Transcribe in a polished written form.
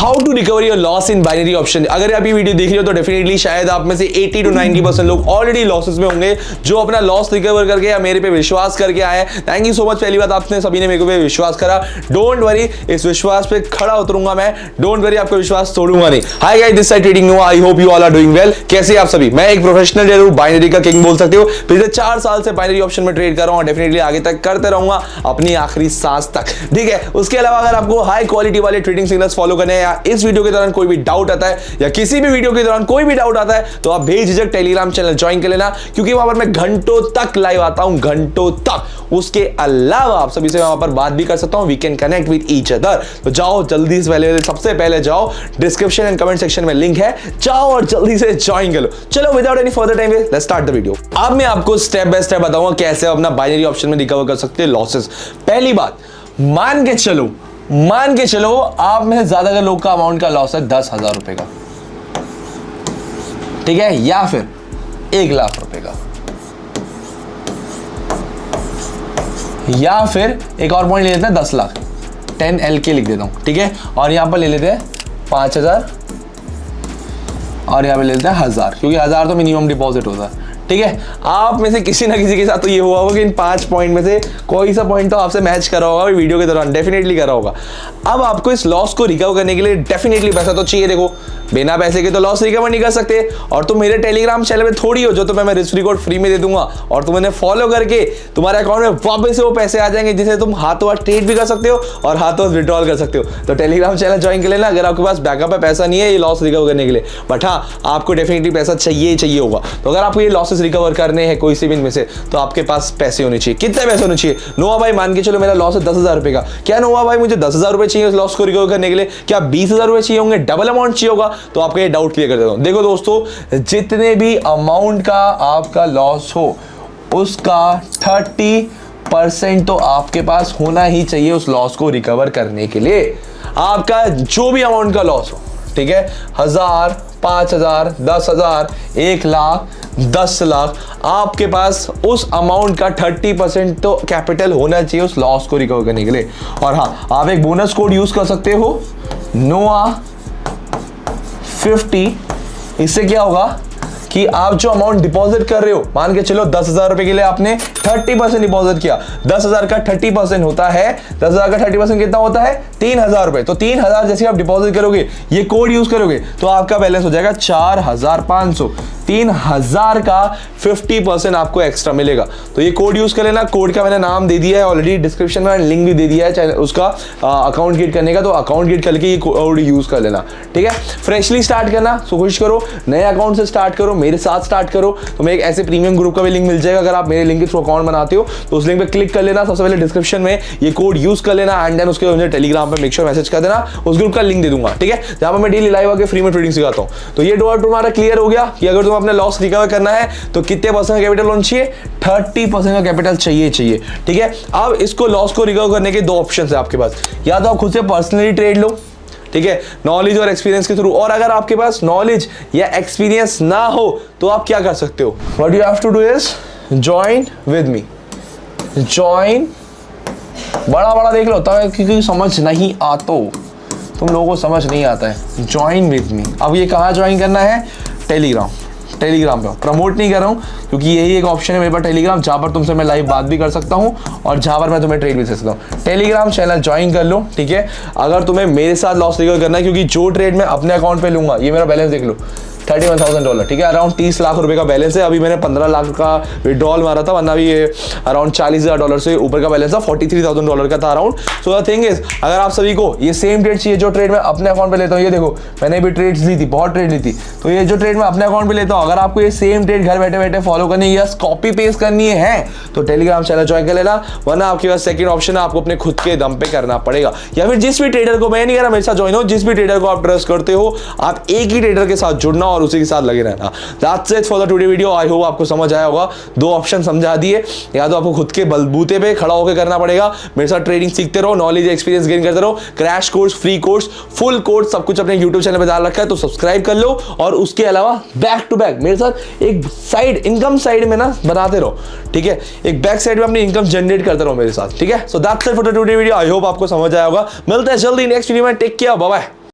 How to recover your loss in binary option. अगर आप ये वीडियो देख रहे हो तो डेफिनेटली शायद आप में से 80 to 90% लोग ऑलरेडी लॉसेस में होंगे जो अपना लॉस रिकवर करके या मेरे पे विश्वास करके आए। Thank you so much. पहली बात आपने सभी ने मेरे पे विश्वास करा। डोंट वरी, इस विश्वास पे खड़ा उतरूंगा मैं। डोंट वरी, आपका विश्वास तोड़ूंगा नहीं। Hi guys, this side trading no. I hope you all are doing well. कैसे आप सभी? मैं एक प्रोफेशनल ट्रेडर हूं, बाइनरी का किंग बोल सकते हो। पिछले 4 साल से बाइनरी ऑप्शन में ट्रेड कर रहा हूं और डेफिनेटली आगे तक करते रहूंगा अपनी आखिरी सांस तक, ठीक है। उसके अलावा अगर आपको हाई क्वालिटी वाले ट्रेडिंग सिग्नल्स फॉलो करने हैं या इस वीडियो के दौरान कोई भी डाउट आता है या किसी भी वीडियो के दौरान कोई भी डाउट आता है तो आप बेझिझक टेलीग्राम चैनल ज्वाइन कर लेना, क्योंकि वहां पर मैं घंटों तक लाइव आता हूं, घंटों तक। उसके अलावा आप सभी से वहां पर बात भी कर सकता हूं। We can connect with each other. तो जाओ जल्दी से सबसे पहले जाओ, डिस्क्रिप्शन एंड कमेंट सेक्शन में लिंक है, जाओ और जल्दी से ज्वाइन कर लो। चलो without any further time let's start the video. अब मैं आपको स्टेप बाय स्टेप बताऊंगा कैसे अपना बाइनरी ऑप्शन में रिकवर कर सकते हैं लॉसेस। पहली बात, मान के चलो आप में ज्यादा लोग का अमाउंट का लॉस है 10,000 रुपए का, ठीक है, या फिर 1 लाख रुपए का, या फिर एक और पॉइंट ले लेते हैं 10 लाख, 10L के लिख देता हूं, ठीक है। और यहां पर ले लेते हैं 5,000 और यहां पे ले लेते हैं 1,000, क्योंकि 1,000 तो मिनिमम डिपॉजिट होता है, ठीक है। आप में से किसी ना किसी के साथ तो ये हुआ होगा कि इन 5 पॉइंट में से कोई सा पॉइंट तो आपसे मैच करा होगा वीडियो के दौरान, डेफिनेटली करा होगा। अब आपको इस लॉस को रिकवर करने के लिए डेफिनेटली पैसा तो चाहिए। देखो, बिना पैसे के तो लॉस रिकवर नहीं कर सकते। और तुम मेरे टेलीग्राम चैनल में थोड़ी हो जो तुम्हें मैं रिस्क फ्री कोड फ्री में दे दूंगा और तुम उन्हें फॉलो करके तुम्हारे अकाउंट में वापस से वो पैसे आ जाएंगे जिसे तुम हाथों हाथ ट्रेड भी कर सकते हो और हाथों हाथ विड्रॉल कर सकते हो। तो टेलीग्राम चैनल ज्वाइन कर लेना अगर आपके पास बैकअप है, पैसा नहीं है ये लॉस रिकवर करने के लिए, बट हाँ आपको डेफिनेटली पैसा चाहिए होगा। तो अगर आपको ये लॉसेस रिकवर करने हैं कोई से भी इनमें से, तो आपके पास पैसे होने चाहिए। कितने पैसे होने चाहिए? नोआ भाई मान के चलो मेरा लॉस है 10,000 रुपए का। क्या नोआ भाई मुझे 10,000 रुपए चाहिए उस लॉस को रिकवर करने के लिए? क्या 20,000 रुपए चाहिए होंगे? डबल अमाउंट चाहिए होगा? तो आपका ये डाउट क्लियर कर देता हूं। देखो दोस्तों, जितने भी अमाउंट का आपका लॉस हो उसका 30% तो आपके पास होना ही चाहिए उस लॉस को रिकवर करने के लिए। आपका जो भी अमाउंट का लॉस हो, ठीक है, 1,000, 5,000, 10,000, 1 लाख, 10 लाख, आपके पास उस अमाउंट का 30% तो कैपिटल होना चाहिए उस लॉस को रिकवर करने के लिए। और हाँ, आप एक बोनस कोड यूज कर सकते हो, नोआ 50। इससे क्या होगा कि आप जो अमाउंट डिपॉजिट कर रहे हो, मान के चलो 10,000 रुपए के लिए आपने 30% डिपॉजिट किया, 10,000 का 30% होता है, 10,000 का 30% कितना होता है? 3,000 रुपए। तो 3,000 जैसे आप डिपॉजिट करोगे, ये कोड यूज करोगे, तो आपका बैलेंस हो जाएगा 4,500। 3,000 का 50% आपको एक्स्ट्रा मिलेगा। तो ये कोड यूज कर लेना। कोड का मैंने नाम दे दिया है ऑलरेडी, डिस्क्रिप्शन में लिंक भी दे दिया है चैनल उसका अकाउंट क्रिएट करने का, तो अकाउंट क्रिएट करके ये कोड यूज कर लेना, ठीक है। फ्रेशली स्टार्ट करना, सो कोशिश करो नए अकाउंट से स्टार्ट करो, मेरे साथ स्टार्ट करो। तुम्हें एक ऐसे प्रीमियम ग्रुप का भी लिंक मिल जाएगा अगर आप मेरे लिंक के थ्रू अकाउंट बनाते हो, तो उस लिंक पे क्लिक कर लेना। सबसे पहले डिस्क्रिप्शन में ये कोड यूज कर लेना एंड देन उसके बाद मुझे टेलीग्राम पे मेक श्योर मैसेज कर देना, उस ग्रुप का लिंक दे दूंगा, ठीक है, जहां पर मैं डेली लाइव आके फ्री में ट्रेडिंग सिखाता हूं। तो ये डाउट तुम्हारा क्लियर हो गया कि अगर तुम अपने लॉस रिकवर करना है तो कितने % का कैपिटल होना चाहिए? 30% का कैपिटल चाहिए, ठीक है। अब इसको लॉस को रिकवर करने के 2 ऑप्शन है आपके पास। या तो आप खुद से पर्सनली ट्रेड लो, ठीक है, नॉलेज और एक्सपीरियंस के थ्रू, और अगर आपके पास नॉलेज या एक्सपीरियंस ना हो तो आप क्या कर सकते हो? What you have to do is join with me. Join बड़ा देख लो क्योंकि समझ नहीं आता, तुम लोगों को समझ नहीं आता है। ज्वाइन विद मी। अब ये कहाँ ज्वाइन करना है? टेलीग्राम पे। प्रमोट नहीं कर रहा हूँ क्योंकि यही एक ऑप्शन है मेरे पास टेलीग्राम, जहां पर तुमसे मैं लाइव बात भी कर सकता हूँ और जहां पर मैं तुम्हें ट्रेड भी दे सकता हूँ। टेलीग्राम चैनल ज्वाइन कर लो, ठीक है। अगर तुम्हें मेरे साथ लॉस रिकवर करना है, क्योंकि जो ट्रेड मैं अपने अकाउंट पे लूंगा, ये मेरा बैलेंस देख लो, $31,000, ठीक है, अराउंड 30 लाख रुपए का बैलेंस है। अभी मैंने 15 लाख का विड्रॉल मारा था, वरना भी ये अराउंड $40,000 से ऊपर का बैलेंस था, $43,000 का था around. So the thing is, अगर आप सभी को ये सेम ट्रेड चाहिए जो ट्रेड मैं अपने अकाउंट पे लेता हूँ, ये देखो मैंने भी ट्रेड्स ली थी, बहुत ट्रेड ली थी, तो ये जो ट्रेड मैं अपने अकाउंट पे लेता हूँ, अगर आपको ये सेम ट्रेड घर बैठे बैठे फॉलो करनी है, कॉपी पेस्ट करनी है, तो टेलीग्राम चैनल ज्वाइन कर लेना। वरना आपके पास सेकंड ऑप्शन है, आपको अपने खुद के दम पे करना पड़ेगा, या फिर जिस भी ट्रेडर को, मैं नहीं कह रहा मेरे साथ ज्वाइन हो, जिस भी ट्रेडर को आप ट्रस्ट करते हो, आप एक ही ट्रेडर के साथ जुड़ना और उसी के साथ लगे रहना। That's it for the today video. I hope आपको समझ आया होगा। 2 ऑप्शन समझा दिए, या तो आपको खुद के बलबूते पे खड़ा होकर करना पड़ेगा, मेरे साथ ट्रेडिंग सीखते रहो, नॉलेज एक्सपीरियंस गेन करते रहो, crash course, free course, full course सब कुछ अपने YouTube चैनल पे डाल रखा है, तो सब्सक्राइब कर लो। और उसके अलावा बैक टू बैक मेरे साथ एक साइड इनकम साइड में ना बनाते रहो, ठीक है, एक बैक साइड में अपनी इनकम जनरेट करते रहो मेरे साथ, ठीक है। So that's it for the today video. I hope आपको समझ आया होगा। मिलते हैं जल्दी नेक्स्ट वीडियो में। Take care, bye bye.